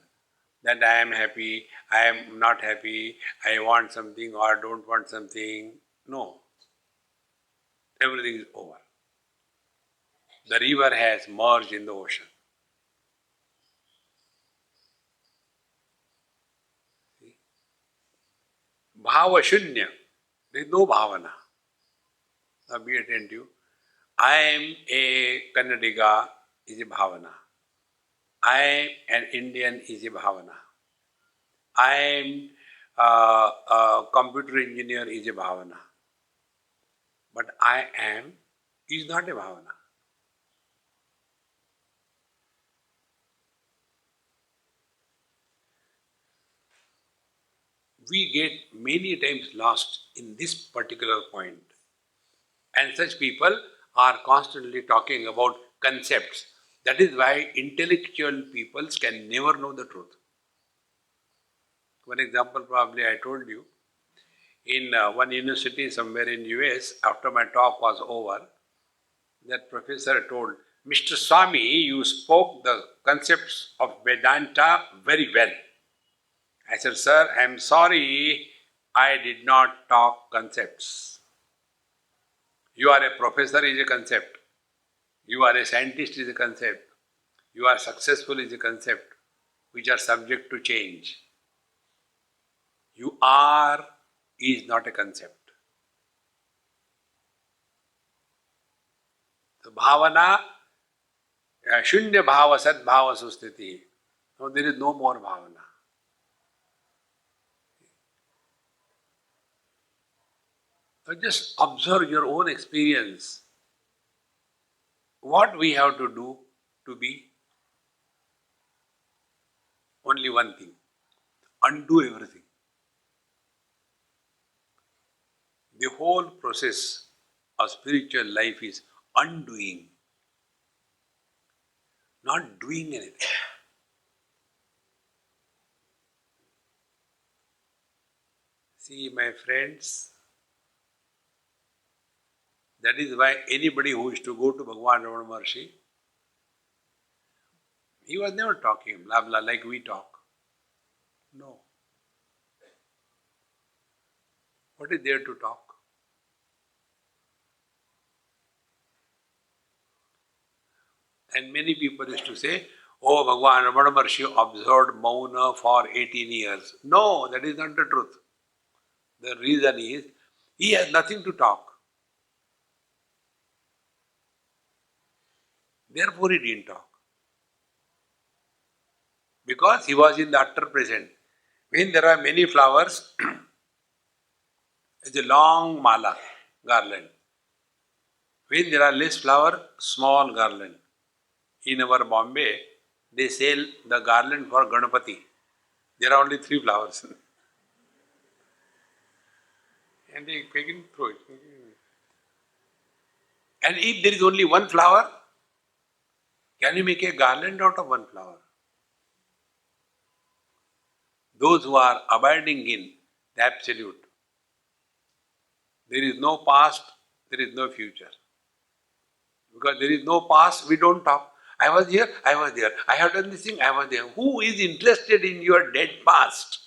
That I am happy, I am not happy, I want something or don't want something. No. Everything is over. The river has merged in the ocean. Bhava shunya. There is no bhavana. Now be attentive. I am a Kannadiga is a bhavana. I am an Indian is a bhavana. I am a computer engineer is a bhavana. But I am is not a bhavana. We get many times lost in this particular point. And such people are constantly talking about concepts. That is why intellectual peoples can never know the truth. One example probably I told you. In one university somewhere in US, after my talk was over, that professor told, Mr. Swami, you spoke the concepts of Vedanta very well. I said, sir, I am sorry, I did not talk concepts. You are a professor is a concept. You are a scientist is a concept. You are successful is a concept which are subject to change. You are is not a concept. So bhavana, shunya bhava sad bhava sustiti. No, there is no more bhavana. So just observe your own experience. What we have to do to be? Only one thing. Undo everything. The whole process of spiritual life is undoing, not doing anything. See, my friends, that is why anybody who is to go to Bhagavan Ramana Maharshi, he was never talking blah blah like we talk. No. What is there to talk? And many people used to say, oh, Bhagavan Ramana Maharshi observed Mauna for 18 years. No, that is not the truth. The reason is, he has nothing to talk. Therefore, he didn't talk. Because he was in the utter present. When there are many flowers, it's a long mala, garland. When there are less flower, small garland. In our Bombay, they sell the garland for Ganapati. There are only 3 flowers. And they pick and throw it. And if there is only one flower, can you make a garland out of one flower? Those who are abiding in the absolute, there is no past, there is no future. Because there is no past, we don't talk. I was here, I was there. I have done this thing, I was there. Who is interested in your dead past?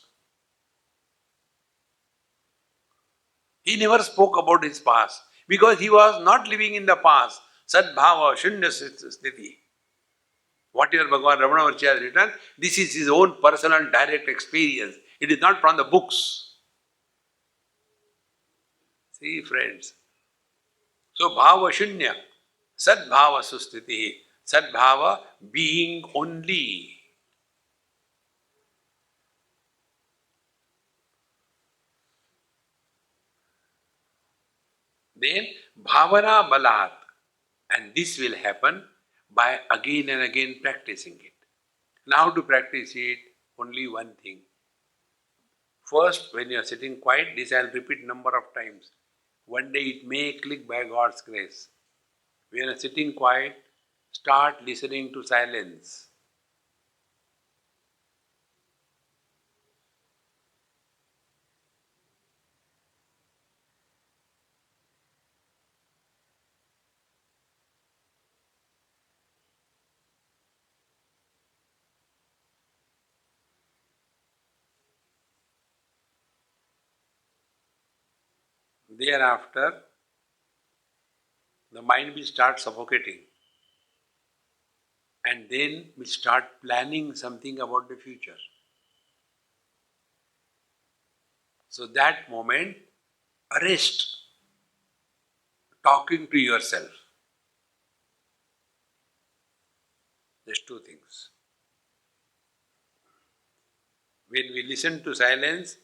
He never spoke about his past because he was not living in the past. Sadbhava, shunya sthiti. Whatever Bhagavan Ramana Maharshi has written, this is his own personal direct experience. It is not from the books. See, friends. So, bhava shunya, sadbhava sustiti. Sadbhava being only. Then bhavana balat. And this will happen by again and again practicing it. Now to practice it, only one thing. First, when you are sitting quiet, this I will repeat number of times. One day it may click by God's grace. When you are sitting quiet, start listening to silence. Thereafter, the mind will start suffocating and then will start planning something about the future. So that moment, arrest talking to yourself. There's two things. When we listen to silence,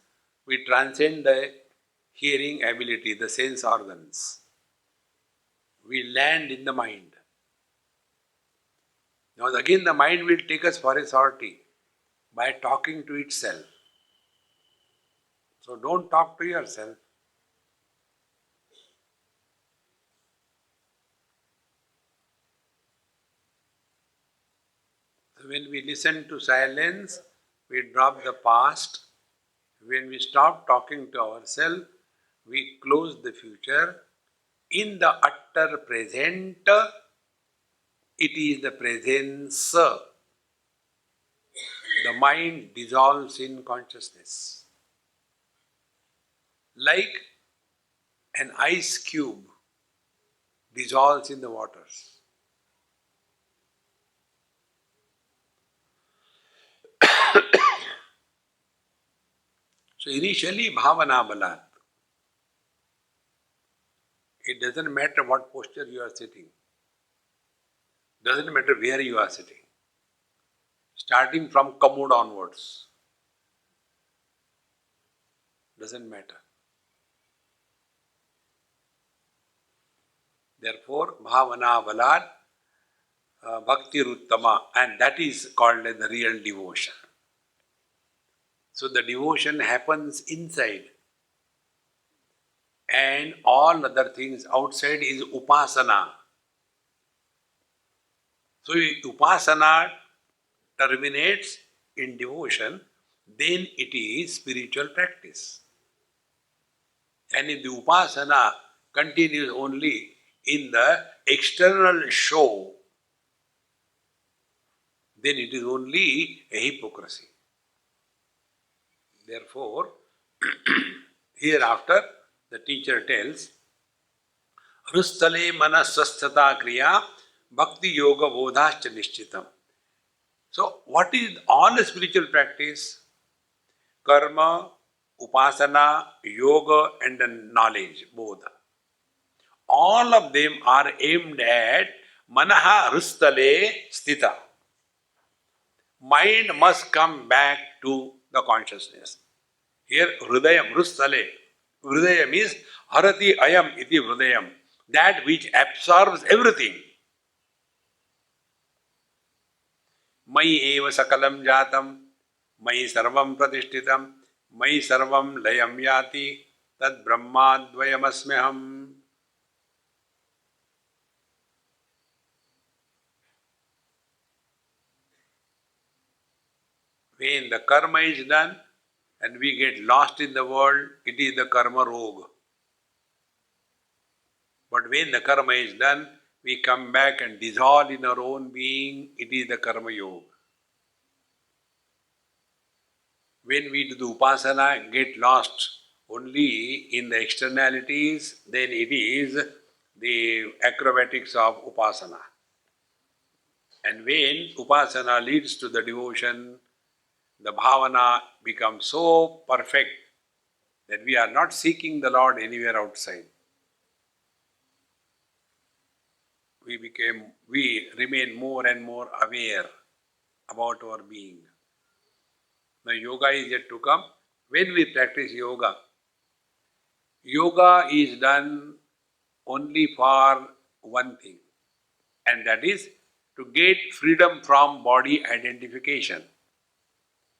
we transcend the hearing ability, the sense organs. We land in the mind. Now again the mind will take us for a sortie by talking to itself. So don't talk to yourself. So when we listen to silence, we drop the past. When we stop talking to ourselves, we close the future. In the utter present, it is the presence. The mind dissolves in consciousness. Like an ice cube dissolves in the waters. So initially bhavana balat. It doesn't matter what posture you are sitting. Doesn't matter where you are sitting. Starting from commode onwards. Doesn't matter. Therefore, bhavana balat, bhakti ruttama, and that is called as the real devotion. So the devotion happens inside, and all other things outside is upasana. So if upasana terminates in devotion, then it is spiritual practice. And if the upasana continues only in the external show, then it is only a hypocrisy. Therefore, hereafter the teacher tells, Rustale mana swasthata kriya bhakti yoga bodhascha nishchitam. So, what is all spiritual practice? Karma, upasana, yoga, and the knowledge, bodha. All of them are aimed at manaha rustale sthita. Mind must come back to the consciousness. Here, hridayam, rustale. Hridayam is harati ayam iti hridayam. That which absorbs everything. Mai eva sakalam jatam, mai sarvam pratishtitam, mai sarvam layam yati, tad brahmadvayamasmyaham. When the karma is done and we get lost in the world, it is the karma roga. But when the karma is done, we come back and dissolve in our own being, it is the karma yoga. When we do the upasana, get lost only in the externalities, then it is the acrobatics of upasana. And when upasana leads to the devotion, the bhavana becomes so perfect that we are not seeking the Lord anywhere outside. We remain more and more aware about our being. Now yoga is yet to come. When we practice yoga, yoga is done only for one thing, and that is to get freedom from body identification.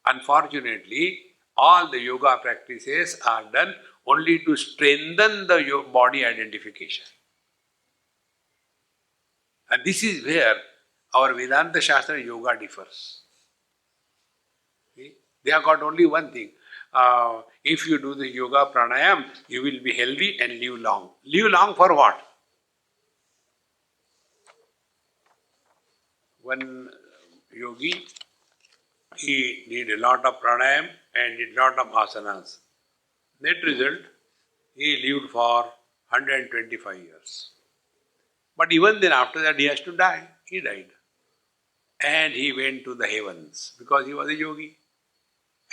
Unfortunately, all the yoga practices are done only to strengthen the body identification. And this is where our Vedanta Shastra yoga differs. See? They have got only one thing. If you do the yoga pranayam, you will be healthy and live long. Live long for what? One yogi, he did a lot of pranayam and did a lot of asanas. Net result, he lived for 125 years. But even then, after that, he has to die. He died. And he went to the heavens because he was a yogi.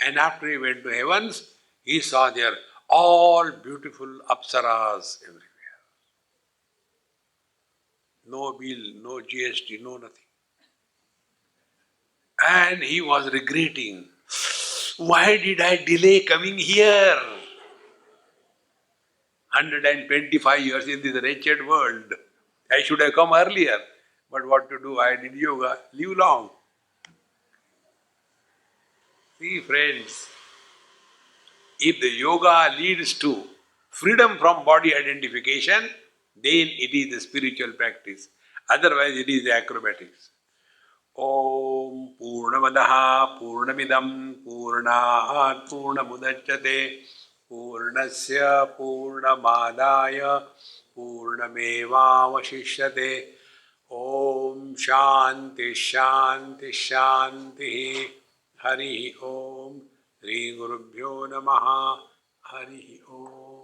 And after he went to heavens, he saw there all beautiful apsaras everywhere. No bill, no GST, no nothing. And he was regretting, why did I delay coming here? 125 years in this wretched world. I should have come earlier. But what to do? I did yoga. Live long. See, friends, if the yoga leads to freedom from body identification, then it is the spiritual practice. Otherwise, it is the acrobatics. Om Purnamadaha Purnamidam Purnahat Purnamudachyate Purnasya Purnamadaya Purnamevavashishyate Om Shanti Shanti Shanti Hari Om Sri Gurubhyo Namaha Hari Om